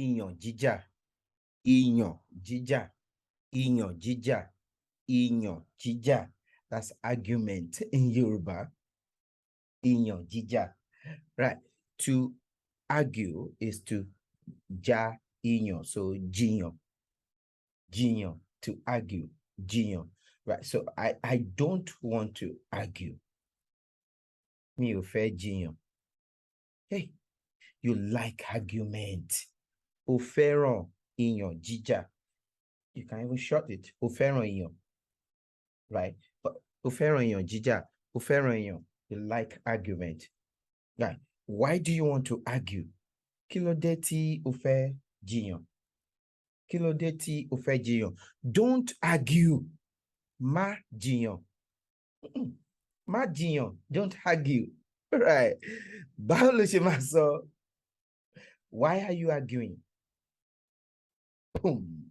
Iyàn jíjà. Iyàn jíjà. Iyàn jíjà. Iyàn jíjà. That's argument in Yoruba. Iyàn jíjà. Right. To argue is to ja iyàn. So jiyàn. Jiyàn. To argue. Jiyàn. Right. So I don't want to argue. Mi ò fẹ́ jiyàn. Hey, you like argument. O fẹ́ràn iyàn jíjà. You can even short it. O fẹ́ràn iyàn. Right? But o fẹ́ràn iyàn jíjà. O fẹ́ràn iyàn. You like argument. Right? Why do you want to argue? Kí ló dé tí o fẹ́ jiyàn? Kí ló dé tí o fẹ́ jiyàn? Don't argue. Má jiyàn. Má jiyàn. Don't argue. Right? Báwo ló ṣe máa sọ? Why are you arguing? Boom.